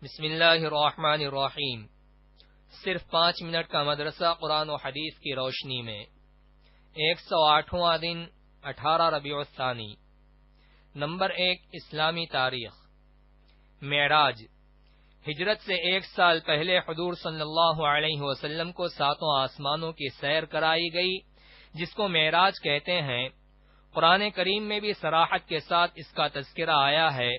بسم اللہ الرحمن الرحیم۔ صرف 5 منٹ کا مدرسہ قرآن و حدیث کی روشنی میں 108واں دن 18 ربیع الثانی۔ نمبر 1، اسلامی تاریخ۔ معراج۔ ہجرت سے 1 سال پہلے حضور صلی اللہ علیہ وسلم کو 7 آسمانوں کی سیر کرائی گئی، جس کو معراج کہتے ہیں۔ قرآن کریم میں بھی صراحت کے ساتھ اس کا تذکرہ آیا ہے۔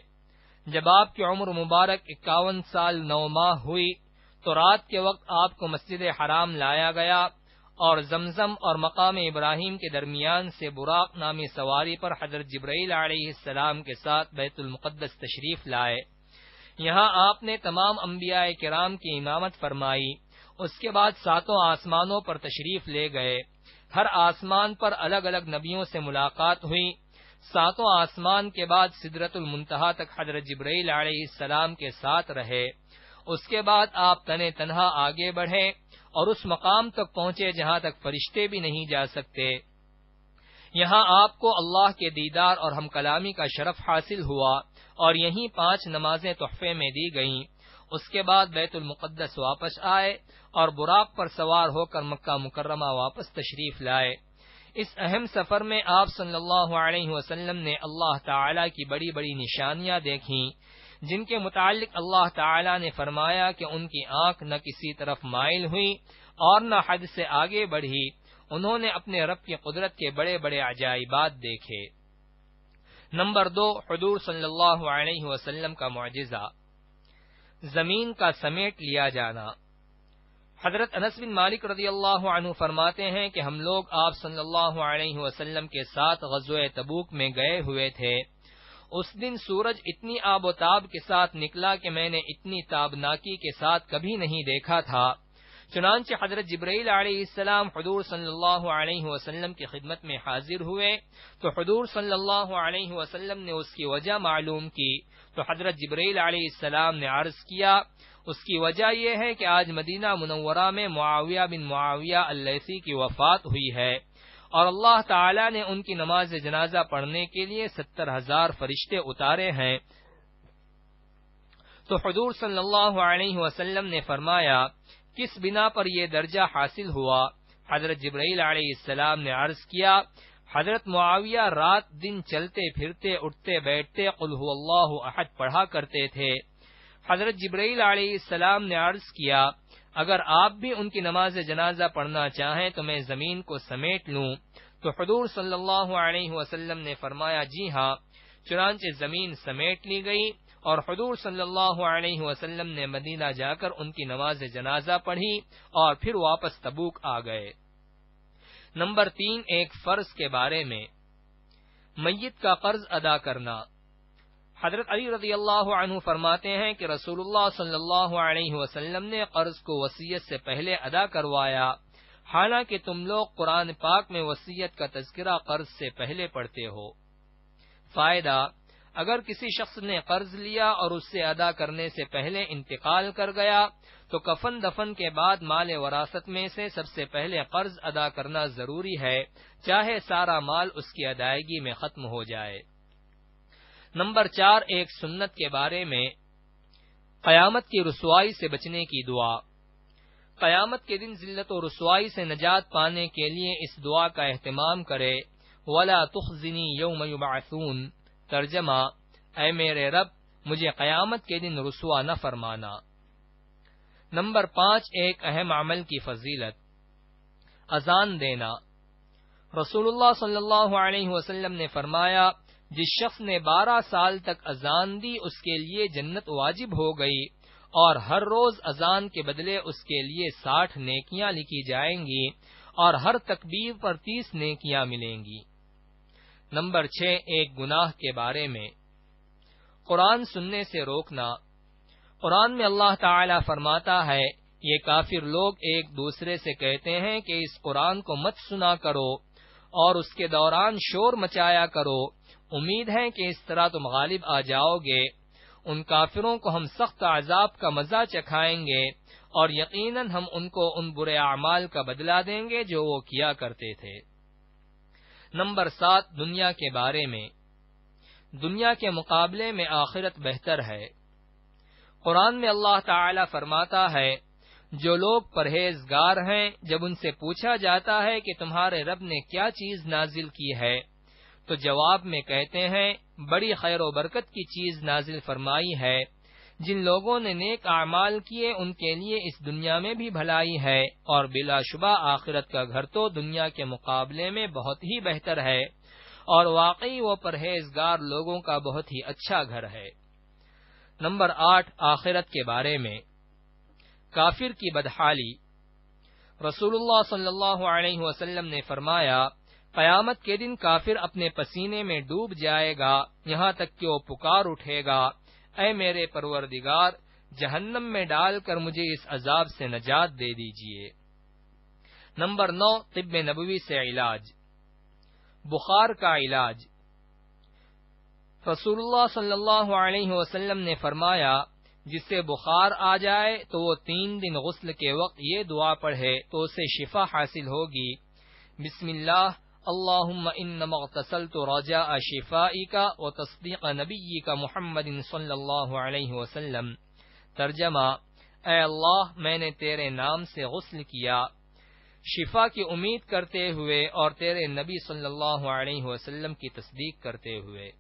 جب آپ کی عمر مبارک 51 سال 9 ماہ ہوئی تو رات کے وقت آپ کو مسجد حرام لایا گیا اور زمزم اور مقام ابراہیم کے درمیان سے براق نامی سواری پر حضرت جبرائیل علیہ السلام کے ساتھ بیت المقدس تشریف لائے۔ یہاں آپ نے تمام انبیاء کرام کی امامت فرمائی۔ اس کے بعد 7 آسمانوں پر تشریف لے گئے۔ ہر آسمان پر الگ الگ نبیوں سے ملاقات ہوئی۔ 7 آسمان کے بعد سدرۃ المنتہا تک حضرت جبرائیل علیہ السلام کے ساتھ رہے۔ اس کے بعد آپ تنے تنہا آگے بڑھے اور اس مقام تک پہنچے جہاں تک فرشتے بھی نہیں جا سکتے۔ یہاں آپ کو اللہ کے دیدار اور ہم کلامی کا شرف حاصل ہوا اور یہیں 5 نمازیں تحفے میں دی گئیں۔ اس کے بعد بیت المقدس واپس آئے اور براق پر سوار ہو کر مکہ مکرمہ واپس تشریف لائے۔ اس اہم سفر میں آپ صلی اللہ علیہ وسلم نے اللہ تعالی کی بڑی بڑی نشانیاں دیکھیں، جن کے متعلق اللہ تعالی نے فرمایا کہ ان کی آنکھ نہ کسی طرف مائل ہوئی اور نہ حد سے آگے بڑھی۔ انہوں نے اپنے رب کی قدرت کے بڑے بڑے عجائبات دیکھے۔ نمبر 2، حضور صلی اللہ علیہ وسلم کا معجزہ، زمین کا سمیٹ لیا جانا۔ حضرت انس بن مالک رضی اللہ عنہ فرماتے ہیں کہ ہم لوگ آپ صلی اللہ علیہ وسلم کے ساتھ غزوہ تبوک میں گئے ہوئے تھے۔ اس دن سورج اتنی آب و تاب کے ساتھ نکلا کہ میں نے اتنی تابناکی کے ساتھ کبھی نہیں دیکھا تھا۔ چنانچہ حضرت جبرائیل علیہ السلام حضور صلی اللہ علیہ وسلم کی خدمت میں حاضر ہوئے تو حضور صلی اللہ علیہ وسلم نے اس کی وجہ معلوم کی تو حضرت جبرائیل علیہ السلام نے عرض کیا، اس کی وجہ یہ ہے کہ آج مدینہ منورہ میں معاویہ بن معاویہ اللیثی کی وفات ہوئی ہے اور اللہ تعالی نے ان کی نماز جنازہ پڑھنے کے لیے 70,000 فرشتے اتارے ہیں۔ تو حضور صلی اللہ علیہ وسلم نے فرمایا، کس بنا پر یہ درجہ حاصل ہوا؟ حضرت جبرائیل علیہ السلام نے عرض کیا، حضرت معاویہ رات دن چلتے پھرتے اٹھتے بیٹھتے قل هو اللہ احد پڑھا کرتے تھے۔ حضرت جبرائیل علیہ السلام نے عرض کیا، اگر آپ بھی ان کی نماز جنازہ پڑھنا چاہیں تو میں زمین کو سمیٹ لوں؟ تو حضور صلی اللہ علیہ وسلم نے فرمایا، جی ہاں۔ چنانچہ زمین سمیٹ لی گئی اور حضور صلی اللہ علیہ وسلم نے مدینہ جا کر ان کی نماز جنازہ پڑھی اور پھر واپس تبوک آ گئے۔ نمبر 3، ایک فرض کے بارے میں، میت کا قرض ادا کرنا۔ حضرت علی رضی اللہ عنہ فرماتے ہیں کہ رسول اللہ صلی اللہ علیہ وسلم نے قرض کو وصیت سے پہلے ادا کروایا، حالانکہ تم لوگ قرآن پاک میں وصیت کا تذکرہ قرض سے پہلے پڑھتے ہو۔ فائدہ، اگر کسی شخص نے قرض لیا اور اس سے ادا کرنے سے پہلے انتقال کر گیا تو کفن دفن کے بعد مال وراثت میں سے سب سے پہلے قرض ادا کرنا ضروری ہے، چاہے سارا مال اس کی ادائیگی میں ختم ہو جائے۔ نمبر 4، ایک سنت کے بارے میں، قیامت کی رسوائی سے بچنے کی دعا۔ قیامت کے دن ذلت و رسوائی سے نجات پانے کے لیے اس دعا کا اہتمام کرے، وَلَا تُخْزِنِي يَوْمَ يُبْعَثُونَ۔ ترجمہ، اے میرے رب مجھے قیامت کے دن رسوا نہ فرمانا۔ نمبر 5، ایک اہم عمل کی فضیلت، اذان دینا۔ رسول اللہ صلی اللہ علیہ وسلم نے فرمایا، جس شخص نے 12 سال تک اذان دی اس کے لیے جنت واجب ہو گئی اور ہر روز اذان کے بدلے اس کے لیے 60 نیکیاں لکھی جائیں گی اور ہر تکبیر پر 30 نیکیاں ملیں گی۔ نمبر 6، ایک گناہ کے بارے میں، قرآن سننے سے روکنا۔ قرآن میں اللہ تعالی فرماتا ہے، یہ کافر لوگ ایک دوسرے سے کہتے ہیں کہ اس قرآن کو مت سنا کرو اور اس کے دوران شور مچایا کرو، امید ہے کہ اس طرح تم غالب آ جاؤ گے۔ ان کافروں کو ہم سخت عذاب کا مزہ چکھائیں گے اور یقیناً ہم ان کو ان برے اعمال کا بدلہ دیں گے جو وہ کیا کرتے تھے۔ نمبر 7، دنیا کے بارے میں، دنیا کے مقابلے میں آخرت بہتر ہے۔ قرآن میں اللہ تعالی فرماتا ہے جو لوگ پرہیزگار ہیں جب ان سے پوچھا جاتا ہے کہ تمہارے رب نے کیا چیز نازل کی ہے تو جواب میں کہتے ہیں بڑی خیر و برکت کی چیز نازل فرمائی ہے، جن لوگوں نے نیک اعمال کیے ان کے لیے اس دنیا میں بھی بھلائی ہے اور بلا شبہ آخرت کا گھر تو دنیا کے مقابلے میں بہت ہی بہتر ہے اور واقعی وہ پرہیزگار لوگوں کا بہت ہی اچھا گھر ہے۔ نمبر 8 آخرت کے بارے میں کافر کی بدحالی۔ رسول اللہ صلی اللہ علیہ وسلم نے فرمایا قیامت کے دن کافر اپنے پسینے میں ڈوب جائے گا یہاں تک کہ وہ پکار اٹھے گا، اے میرے پروردگار جہنم میں ڈال کر مجھے اس عذاب سے نجات دے دیجیے۔ نمبر 9 طب نبوی سے علاج۔ بخار کا علاج۔ رسول اللہ صلی اللہ علیہ وسلم نے فرمایا جسے بخار آ جائے تو وہ 3 دن غسل کے وقت یہ دعا پڑھے تو اسے شفا حاصل ہوگی، بسم اللہ اللہم انما اغتسلت رجاء شفائک و تصدیق نبیک محمد صلی اللہ علیہ وسلم۔ ترجمہ، اے اللہ میں نے تیرے نام سے غسل کیا شفا کی امید کرتے ہوئے اور تیرے نبی صلی اللہ علیہ وسلم کی تصدیق کرتے ہوئے۔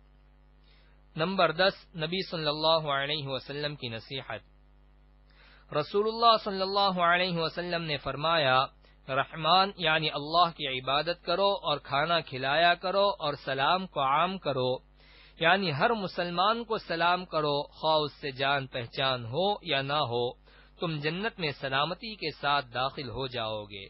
نمبر 10 نبی صلی اللہ علیہ وسلم کی نصیحت۔ رسول اللہ صلی اللہ علیہ وسلم نے فرمایا رحمان یعنی اللہ کی عبادت کرو اور کھانا کھلایا کرو اور سلام کو عام کرو، یعنی ہر مسلمان کو سلام کرو خواہ اس سے جان پہچان ہو یا نہ ہو، تم جنت میں سلامتی کے ساتھ داخل ہو جاؤ گے۔